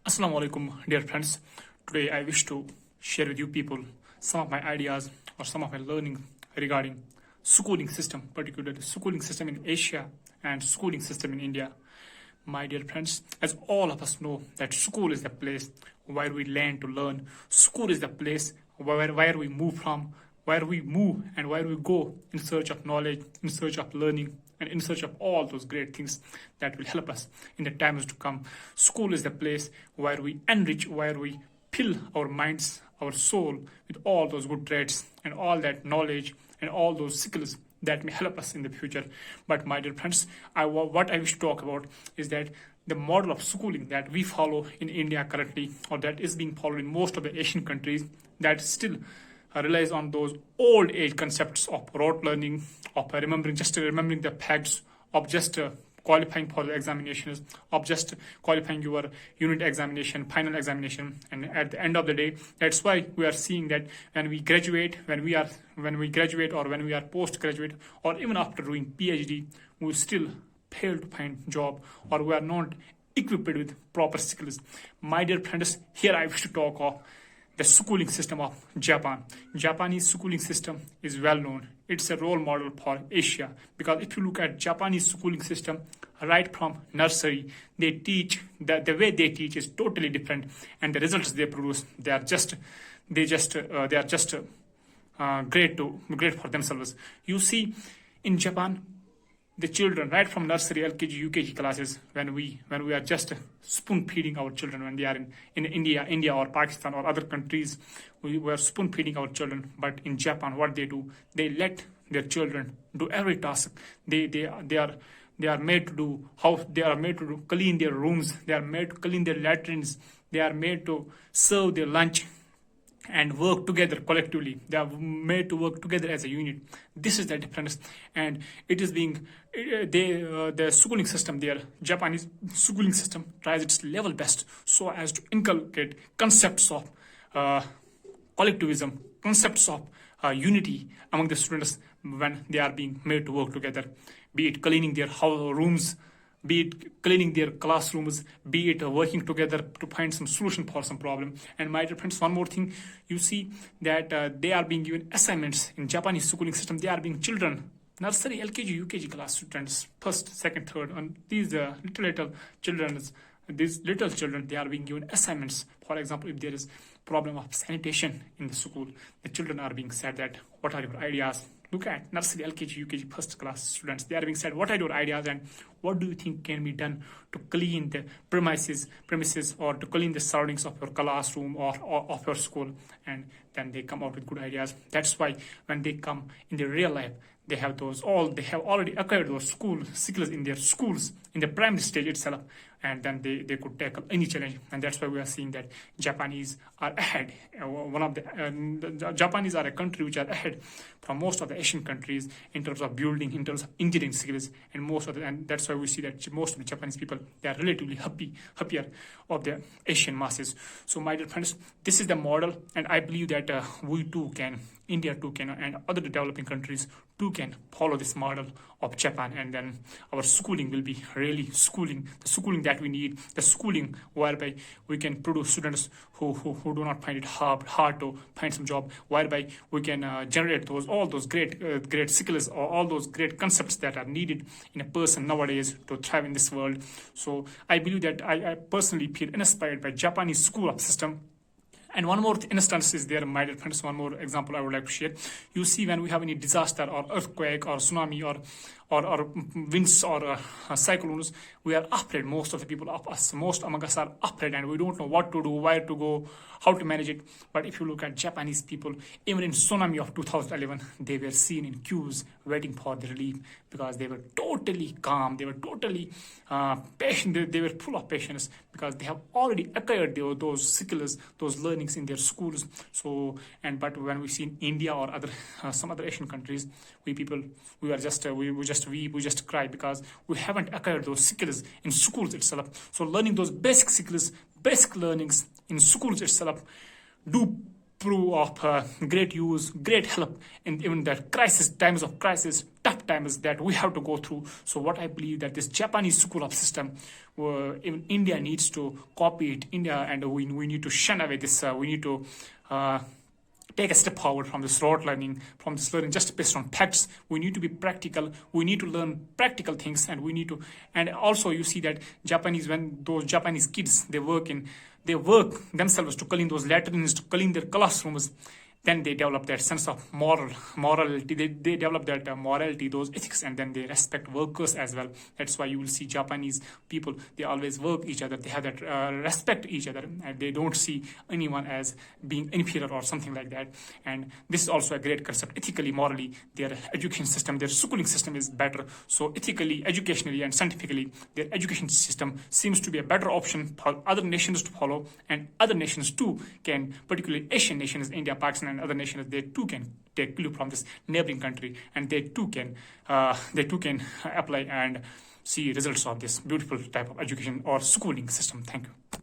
Assalamu alaikum, dear friends. Today I wish to share with you people some of my ideas or some of my learning regarding schooling system, particularly schooling system in Asia and schooling system in India. My dear friends, as all of us know that school is the place where we learn to learn. School is the place where we move from, where we move and where we go in search of knowledge, in search of learning, and in search of all those great things that will help us in the times to come. School is the place where we enrich, where we fill our minds, our soul with all those good traits and all that knowledge and all those skills that may help us in the future. But my dear friends, what I wish to talk about is that the model of schooling that we follow in India currently, or that is being followed in most of the Asian countries, that still relies on those old age concepts of rote learning, of remembering the facts, of just qualifying for the examinations, of just qualifying your unit examination, final examination, and at the end of the day, that's why we are seeing that when we graduate, or when we are postgraduate, or even after doing PhD, we still fail to find job, or we are not equipped with proper skills. My dear friends, here I wish to talk of the schooling system of Japan. Japanese schooling system is well known. It's a role model for Asia, because if you look at Japanese schooling system, right from nursery, they teach the way they teach is totally different, and the results they produce, they are just great for themselves. You see, in Japan, the children right from nursery, LKG, UKG classes, when we are just spoon feeding our children when they are in India or Pakistan or other countries, we are spoon feeding our children. But in Japan, what they do, they let their children do every task. They are made to do clean their rooms. They are made to clean their latrines. They are made to serve their lunch and work together collectively. They are made to work together as a unit. This is the difference, and it is being the schooling system there. Japanese schooling system tries its level best so as to inculcate concepts of collectivism, concepts of unity among the students when they are being made to work together. Be it cleaning their rooms, be it cleaning their classrooms, be it working together to find some solution for some problem. And my dear friends, one more thing, you see that they are being given assignments in Japanese schooling system. They are being children, nursery, LKG, UKG class students, first, second, third, and these little children, they are being given assignments. For example, if there is problem of sanitation in the school, the children are being said that, what are your ideas? Look at nursery, LKG, UKG, first class students. They are being said, what are your ideas and what do you think can be done to clean the premises or to clean the surroundings of your classroom or of your school? And then they come out with good ideas. That's why when they come in the real life, they have already acquired those school skills in their schools in the primary stage itself, and then they could tackle any challenge. And that's why we are seeing that Japanese are ahead. The Japanese are a country which are ahead from most of the Asian countries in terms of building, in terms of engineering skills, and that's why we see that most of the Japanese people, they are relatively happier of the Asian masses. So my dear friends, this is the model, and I believe that India too can, and other developing countries too can follow this model of Japan, and then our schooling will be really the schooling that we need, the schooling whereby we can produce students who do not find it hard to find some job, whereby we can generate all those great skills or all those great concepts that are needed in a person nowadays to thrive in this world. So I believe that I personally feel inspired by Japanese school system. And one more instance is there, my dear friends, one more example I would like to share. You see, when we have any disaster or earthquake or tsunami or winds or cyclones, we are afraid. Most among us are afraid, and we don't know what to do, where to go, how to manage it. But if you look at Japanese people, even in tsunami of 2011, they were seen in queues waiting for the relief, because they were totally calm, they were totally patient, they were full of patience, because they have already acquired those skills, those learnings in their schools. But when we see in India or some other Asian countries, we just cry because we haven't acquired those skills in schools itself. So learning those basic skills, basic learnings in schools itself do prove of great use, great help in even the times of crisis, tough tough times that we have to go through. So what I believe that this Japanese school of system, in India needs to copy it. India, and we need to shun away this. We need to take a step forward from this rote learning, from this learning just based on facts. We need to be practical. We need to learn practical things, and we need to. And also, you see that when those Japanese kids they work themselves to clean those latrines, to clean their classrooms. Then they develop that sense of morality. They develop that morality, those ethics, and then they respect workers as well. That's why you will see Japanese people, they always work each other. They have that respect each other, and they don't see anyone as being inferior or something like that. And this is also a great concept. Ethically, morally, their education system, their schooling system is better. So ethically, educationally, and scientifically, their education system seems to be a better option for other nations to follow, and other nations too can, particularly Asian nations, India, Pakistan, and other nations, they too can take clue from this neighboring country, and they too can apply and see results of this beautiful type of education or schooling system. Thank you.